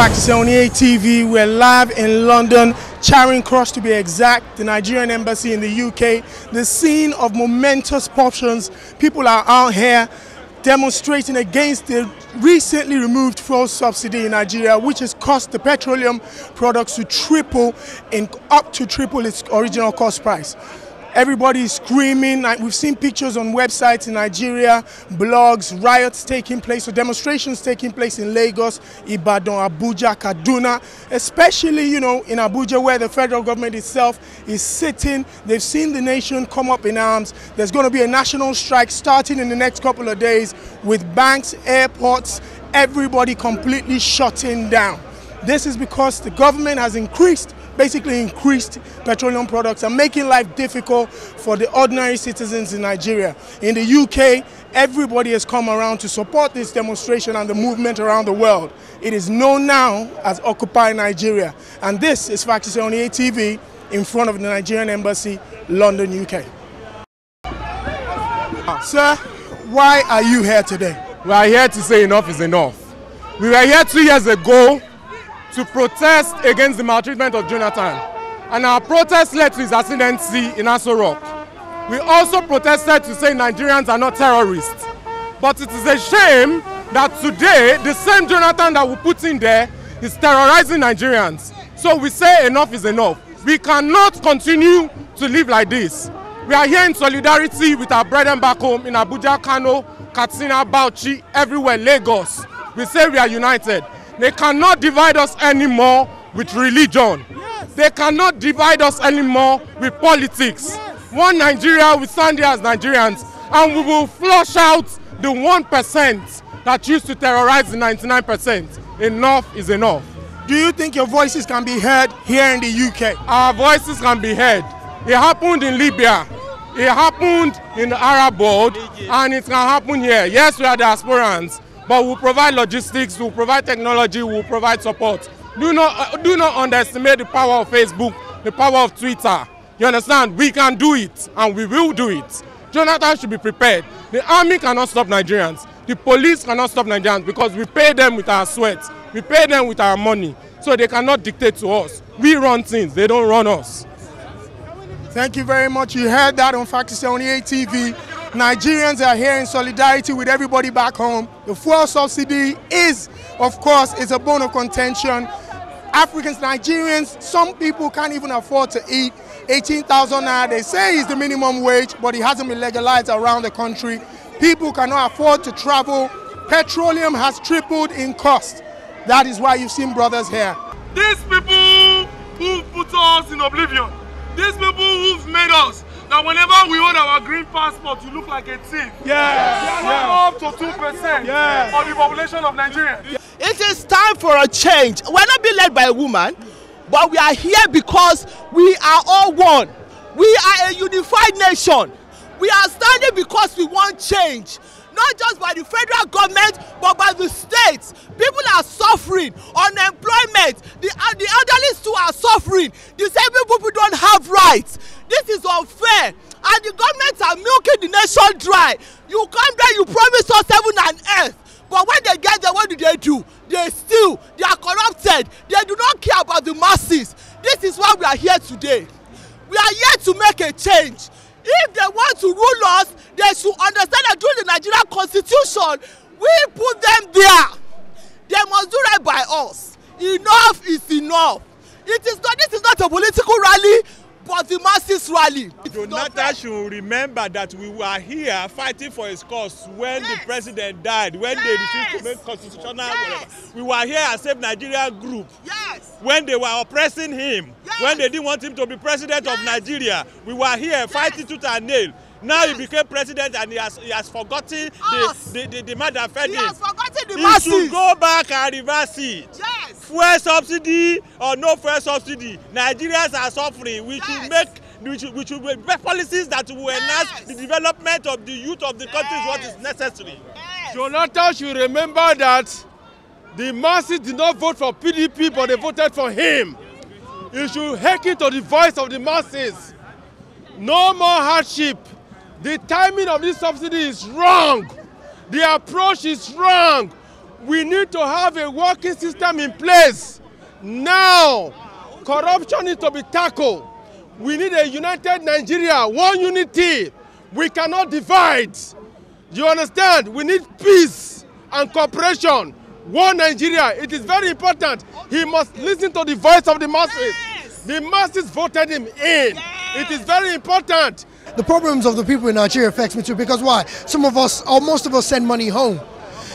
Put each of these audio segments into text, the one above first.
FACTORY78 TV. We're live in London, Charing Cross to be exact, the Nigerian Embassy in the UK. The scene of momentous portions. People are out here demonstrating against the recently removed fuel subsidy in Nigeria, which has caused the petroleum products to up to triple its original cost price. Everybody is screaming. We've seen pictures on websites in Nigeria, blogs, riots taking place, or demonstrations taking place in Lagos, Ibadan, Abuja, Kaduna, especially, in Abuja, where the federal government itself is sitting. They've seen the nation come up in arms. There's going to be a national strike starting in the next couple of days with banks, airports, everybody completely shutting down. This is because the government has basically increased petroleum products and making life difficult for the ordinary citizens in Nigeria. In the UK, everybody has come around to support this demonstration and the movement around the world. It is known now as Occupy Nigeria. And this is FACTORY78 TV in front of the Nigerian Embassy, London, UK. Sir, why are you here today? We are here to say enough is enough. We were here 2 years ago to protest against the maltreatment of Jonathan, and our protest led to his ascendancy in Aso Rock. We also protested to say Nigerians are not terrorists. But it is a shame that today the same Jonathan that we put in there is terrorizing Nigerians. So we say enough is enough. We cannot continue to live like this. We are here in solidarity with our brethren back home in Abuja, Kano, Katsina, Bauchi, everywhere, Lagos. We say we are united. They cannot divide us anymore with religion. Yes. They cannot divide us anymore with politics. Yes. One Nigeria will stand here as Nigerians, and we will flush out the 1% that used to terrorize the 99%. Enough is enough. Do you think your voices can be heard here in the UK? Our voices can be heard. It happened in Libya. It happened in the Arab world, and it can happen here. Yes, we are diasporans, but we'll provide logistics, we'll provide technology, we'll provide support. Do not underestimate the power of Facebook, the power of Twitter. You understand? We can do it, and we will do it. Jonathan should be prepared. The army cannot stop Nigerians. The police cannot stop Nigerians because we pay them with our sweat. We pay them with our money. So they cannot dictate to us. We run things, they don't run us. Thank you very much. You heard that on FACTORY78 TV. Nigerians are here in solidarity with everybody back home. The fuel subsidy is a bone of contention. Africans, Nigerians, some people can't even afford to eat. 18,000 naira, they say is the minimum wage, but it hasn't been legalized around the country. People cannot afford to travel. Petroleum has tripled in cost. That is why you've seen brothers here. These people who put us in oblivion, these people who've made us, that whenever we hold our green passport, you look like a thief. Yes. We are not up to 2% of the population of Nigeria. It is time for a change. We're not being led by a woman, but we are here because we are all one. We are a unified nation. We are standing because we want change. Not just by the federal government, but by the states. People are suffering, unemployment, the elderly too are suffering. Disabled people don't have rights. This is unfair, and the governments are milking the nation dry. You come there, you promise us heaven and earth, but when they get there, what do? They steal, they are corrupted, they do not care about the masses. This is why we are here today. We are here to make a change. If they want to rule us, they should understand that through the Nigerian Constitution, we put them there. They must do right by us. Enough is enough. This is not a political rally, but the masses rally. Jonathan should remember that we were here fighting for his cause when the president died, when they refused to make constitutional whatever. We were here as a Nigerian group. When they were oppressing him, when they didn't want him to be president of Nigeria, we were here fighting tooth and nail. Now he became president and he has forgotten the man that fed him. He has forgotten the masses. He should go back and reverse it. Fuel subsidy or no fuel subsidy, Nigerians are suffering. We should make policies that will enhance the development of the youth of the country is what is necessary. Jonathan should remember that the masses did not vote for PDP, but they voted for him. He should hearken to the voice of the masses. No more hardship. The timing of this subsidy is wrong. The approach is wrong. We need to have a working system in place. Now, corruption is to be tackled. We need a united Nigeria, one unity. We cannot divide. You understand? We need peace and cooperation. One Nigeria. It is very important. He must listen to the voice of the masses. Yes. The masses voted him in. Yes. It is very important. The problems of the people in Nigeria affects me too, because why? Some of us, or most of us, send money home.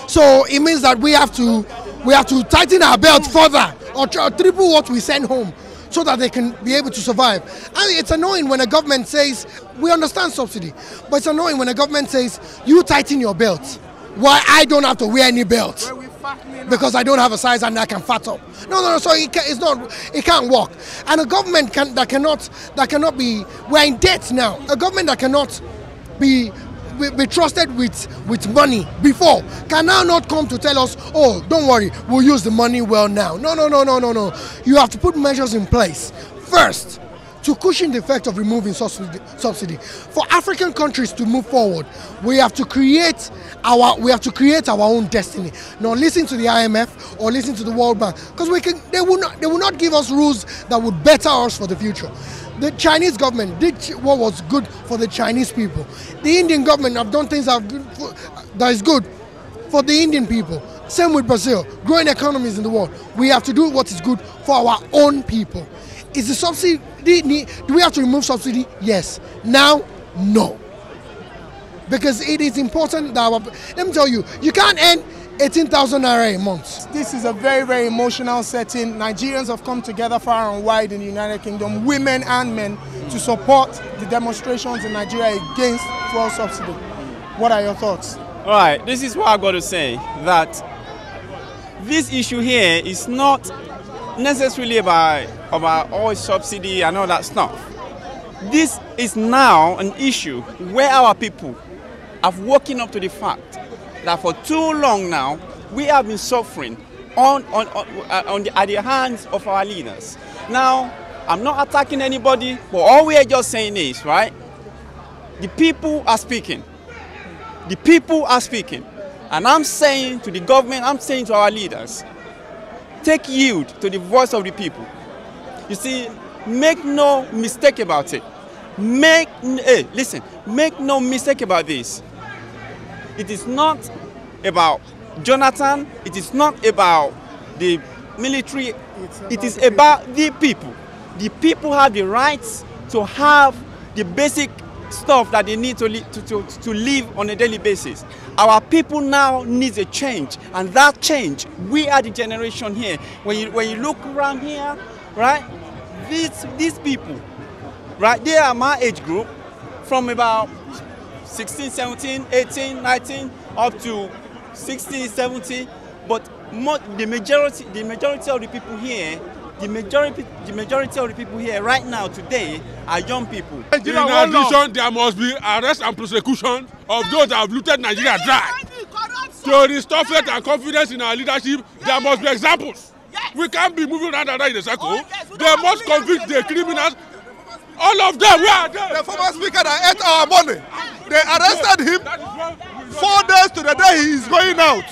So it means that we have to tighten our belt further, or triple what we send home, so that they can be able to survive. And it's annoying when a government says, we understand subsidy, but it's annoying when a government says, you tighten your belt. Why I don't have to wear any belt? Because I don't have a size and I can fat up. No, so it can't work. And a government that cannot be, we're in debt now. A government that cannot be trusted with money before can now not come to tell us, oh, don't worry, we'll use the money well now. No. You have to put measures in place first to cushion the effect of removing subsidy. For African countries to move forward, we have to create our own destiny. Not listen to the IMF or listen to the World Bank, because they will not give us rules that would better us for the future. The Chinese government did what was good for the Chinese people. The Indian government have done things that is good for the Indian people. Same with Brazil, growing economies in the world. We have to do what is good for our own people. Is the subsidy, do we have to remove subsidy? Yes. Now, no. Because it is important that let me tell you, you can't earn 18,000 naira a month. This is a very, very emotional setting. Nigerians have come together far and wide in the United Kingdom, women and men, to support the demonstrations in Nigeria against fuel subsidy. What are your thoughts? All right, this is what I've got to say, that this issue here is not necessarily about oil subsidy and all that stuff. This is now an issue where our people have woken up to the fact that for too long now we have been suffering at the hands of our leaders. Now, I'm not attacking anybody, but all we are just saying is, right, the people are speaking. The people are speaking. And I'm saying to the government, I'm saying to our leaders, take yield to the voice of the people. You see, make no mistake about it. Make no mistake about this. It is not about Jonathan. It is not about the military. It is about the people. The people have the rights to have the basic stuff that they need to live on a daily basis. Our people now need a change, and that change, we are the generation here. When you look around here, right, these people, right, they are my age group, from about 16, 17, 18, 19, up to 60, 70, but the majority of the people here, the majority of the people here right now today are young people. In addition, there must be arrest and prosecution of those that have looted Nigeria dry. To restore faith and confidence in our leadership, there must be examples. We can't be moving around in a circle. They must convict the criminals. All of them, where are they? The former speaker that ate our money. They arrested him 4 days to the day he is going out.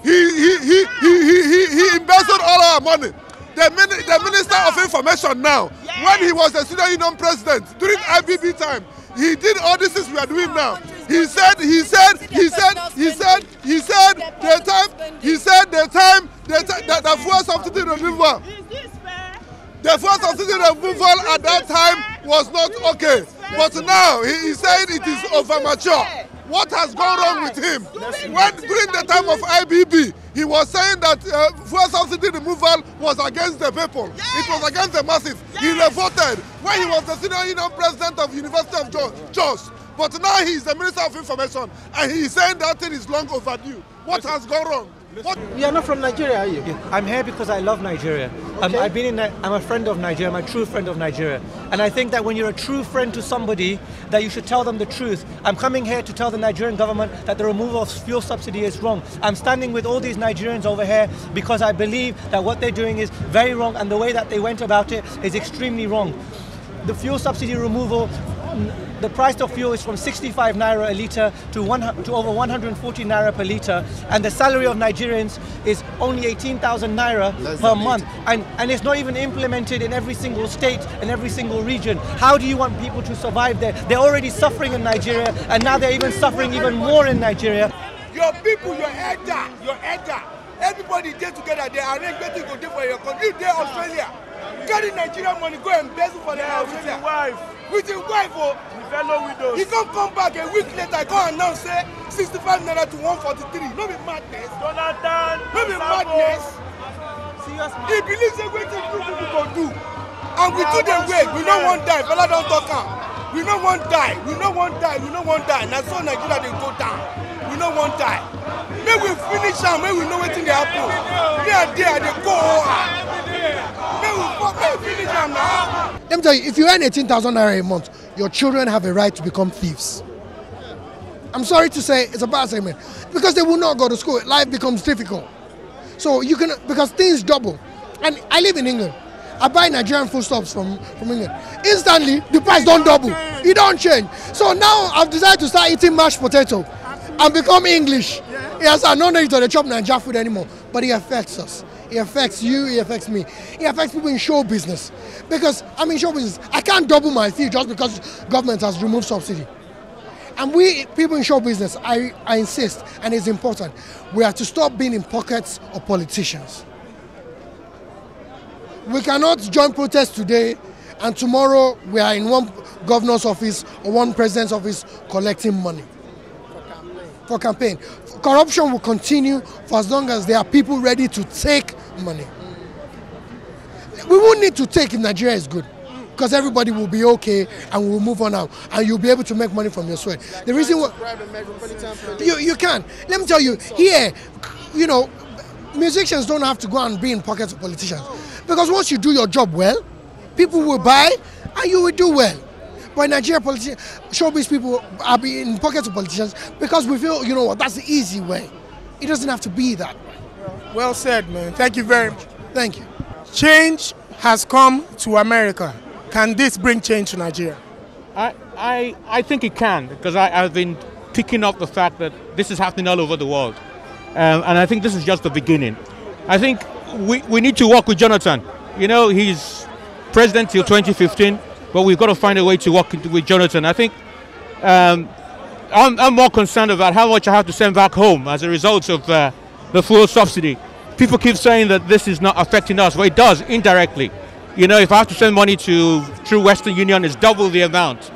He embezzled all our money. The Minister of Information now, when he was the Senior Union President during IBB time, he did all this things we are doing now. He said the fuel subsidy removal. The fuel subsidy removal at that time was not okay. But now he said it is overmature. What has gone wrong with him? When during the time of IBB, he was saying that fuel subsidy removal was against the people. It was against the masses. He revolted when he was the Senior Union President of University of Jos. But now he is the Minister of Information, and he is saying that thing is long overdue. What has gone wrong? You are not from Nigeria, are you? I'm here because I love Nigeria. Okay. I'm a friend of Nigeria. I'm a true friend of Nigeria. And I think that when you're a true friend to somebody, that you should tell them the truth. I'm coming here to tell the Nigerian government that the removal of fuel subsidy is wrong. I'm standing with all these Nigerians over here because I believe that what they're doing is very wrong, and the way that they went about it is extremely wrong. The fuel subsidy removal the price of fuel is from 65 naira a litre to over 140 naira per litre, and the salary of Nigerians is only 18,000 naira per month, and it's not even implemented in every single state and every single region. How do you want people to survive there? They're already suffering in Nigeria, and now they're even suffering even more in Nigeria. Your people, your elder, everybody there together, they arrange better go there for your country. You there Australia, carry Nigerian money, go and embezzle for the Australia. With your wife, oh, fellow widows. He can't come back a week later, go and now say 65 naira to 143. No be madness. Jonathan. No be madness. Seriously. He believes everything people go do. And we do the way. We don't want die. Fella don't talk am. We don't want die. We don't want die. We don't want die. Now so Nigeria they go down. We don't want die. May we finish am. May we know wetin dey happen. Me and there they go. May we finish am now. Let me tell you, if you earn 18,000 naira a month, your children have a right to become thieves. I'm sorry to say, it's a bad statement, because they will not go to school. Life becomes difficult. So you can, because things double. And I live in England. I buy Nigerian foodstuffs from England. Instantly, the price don't double. It don't change. So now I've decided to start eating mashed potato and become English. Yes, I don't need to chop Nigerian food anymore, but it affects us. It affects you, it affects me. It affects people in show business. Because I'm in show business. I can't double my fee just because government has removed subsidy. And we, people in show business, I insist, and it's important, we have to stop being in pockets of politicians. We cannot join protests today and tomorrow we are in one governor's office or one president's office collecting money. For campaign. Corruption will continue for as long as there are people ready to take money. We won't need to take if Nigeria is good, because everybody will be okay and we'll move on now, and you'll be able to make money from your sweat. The reason why you can. Let me tell you, here, you know, musicians don't have to go and be in pockets of politicians, because once you do your job well, people will buy and you will do well. But in Nigeria, showbiz people are in pockets of politicians because we feel, you know what, that's the easy way. It doesn't have to be that way. Well said, man. Thank you very much. Thank you. Change has come to America. Can this bring change to Nigeria? I think it can, because I've been picking up the fact that this is happening all over the world. And I think this is just the beginning. I think we need to work with Jonathan. You know, he's president till 2015. But we've got to find a way to work with Jonathan. I think I'm more concerned about how much I have to send back home as a result of the fuel subsidy. People keep saying that this is not affecting us, but it does indirectly. You know, if I have to send money through Western Union, it's double the amount.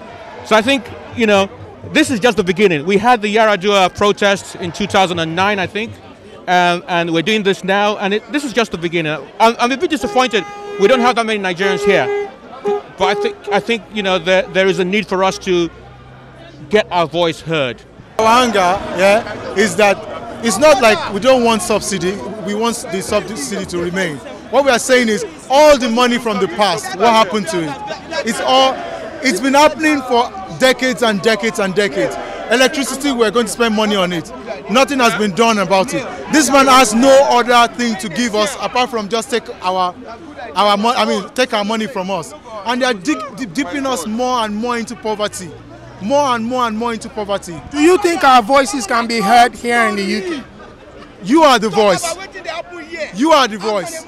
So I think, you know, this is just the beginning. We had the Yaradua protests in 2009, I think, and we're doing this now, and this is just the beginning. I'm a bit disappointed we don't have that many Nigerians here. But I think you know, there is a need for us to get our voice heard. Our anger, is that it's not like we don't want subsidy. We want the subsidy to remain. What we are saying is all the money from the past, what happened to it? It's been happening for decades and decades and decades. Electricity, we're going to spend money on it. Nothing has been done about it. This man has no other thing to give us apart from just take take our money from us. And they are dipping us more and more into poverty. More and more and more into poverty. Do you think our voices can be heard here in the UK? You are the voice. You are the voice.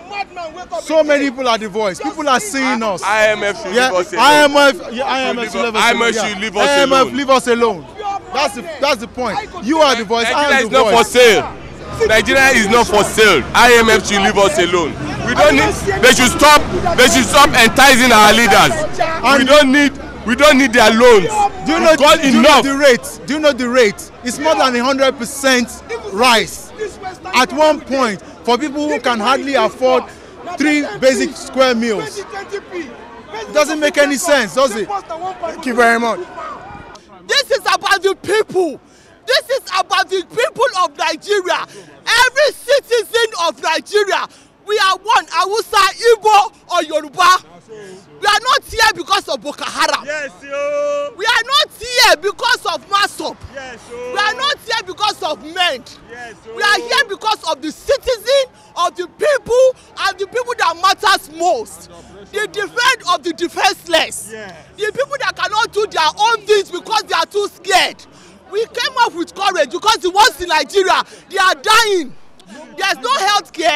So many people are the voice. People are seeing us. IMF should leave us alone. IMF should leave us alone. IMF leave us alone. That's the point. You are the voice. Nigeria is not for sale. Nigeria is not for sale. IMF should leave us alone. We don't need. They should stop. They should stop enticing our leaders. We don't need their loans. Do you know the rate? Do you know the rate? It's more than 100% rise. At one point, for people who can hardly afford 3 basic square meals. It doesn't make any sense, does it? Thank you very much. This is about the people. This is about the people of Nigeria. Every citizen of Nigeria. We are one, Hausa, Igbo, or Yoruba. We are not here because of Boko Haram. Yes, yo. We are not here because of Masop. Yes, yo. We are not here because of men. Yes, yo. We are here because of the citizen, of the people, and the people that matters most. The defense of the defenseless. Yes. The people that cannot do their own things because they are too scared. We came up with courage because the ones in Nigeria, they are dying. There's no health care.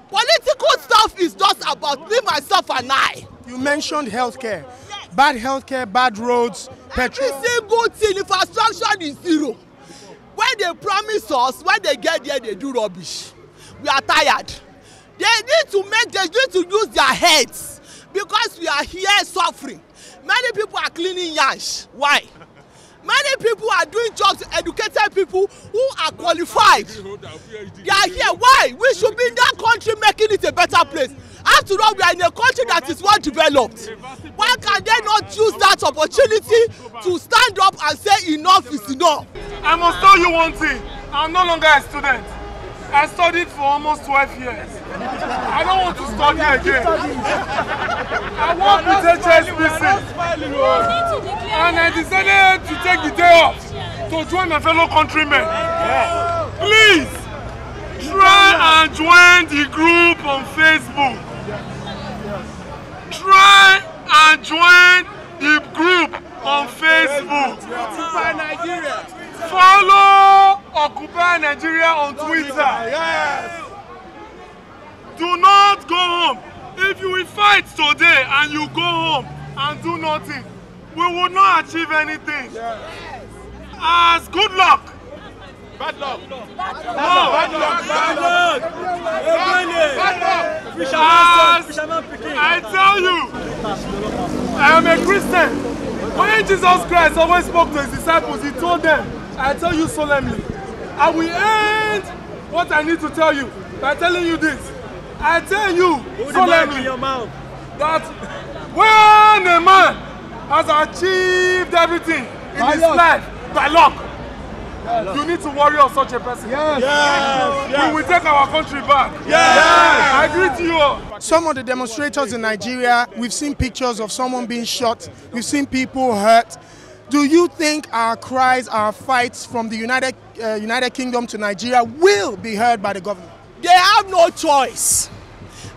Political stuff is just about me, myself, and I. You mentioned healthcare. Bad healthcare, bad roads, petrol. Every single thing, infrastructure is zero. When they promise us, when they get there, they do rubbish. We are tired. They need to use their heads because we are here suffering. Many people are cleaning yash. Why? Many people are doing jobs, educated people who are qualified. They are here. Why? We should be in that country making it a better place. After all, we are in a country that is well developed. Why can they not use that opportunity to stand up and say enough is enough? I must tell you one thing. I'm no longer a student. I studied for almost 12 years. I don't want to study again. I work with HSBC. And I decided to take the day off to join my fellow countrymen. Please, try and join the group on Facebook. Try and join the group on Facebook. Occupy Nigeria. Follow Occupy Nigeria on Twitter. Yes. Do not go home. If you will fight today and you go home and do nothing, we will not achieve anything. Yes. As good luck. Bad luck. Bad luck. Bad luck. Bad luck. I tell you, I am a Christian. When Jesus Christ always spoke to his disciples, he told them, I tell you solemnly, I will end what I need to tell you by telling you this. I tell you solemnly that when a man has achieved everything in his life by luck, you need to worry of such a person. We will take our country back. I agree to you all. Some of the demonstrators in Nigeria, we've seen pictures of someone being shot. We've seen people hurt. Do you think our cries, our fights from the United Kingdom to Nigeria will be heard by the government? They have no choice.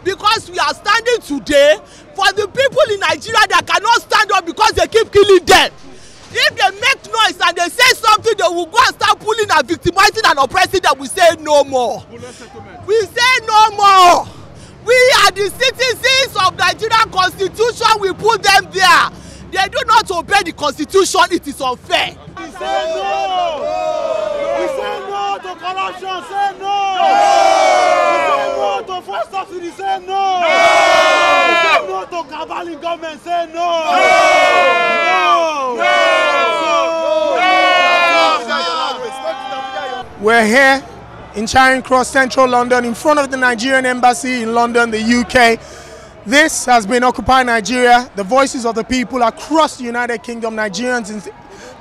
Because we are standing today for the people in Nigeria that cannot stand up because they keep killing them. If they make noise and they say something, they will go and start pulling and victimizing and oppressing them. We say no more. We say no more. We are the citizens of Nigerian Constitution. We put them there. They do not obey the Constitution. It is unfair. We say no. We say no to corruption. Say no. We say no to forced subsidy. Say no. We say no to caballing government. Say We're here in Charing Cross, Central London, in front of the Nigerian Embassy in London, the UK. This has been Occupy Nigeria. The voices of the people across the United Kingdom, Nigerians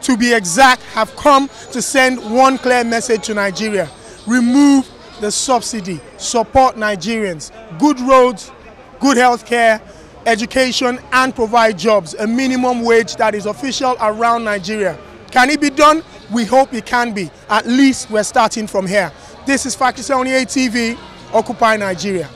to be exact, have come to send one clear message to Nigeria. Remove the subsidy. Support Nigerians. Good roads, good health care, education, and provide jobs. A minimum wage that is official around Nigeria. Can it be done? We hope it can be. At least we're starting from here. This is FACTORY78 TV, Occupy Nigeria.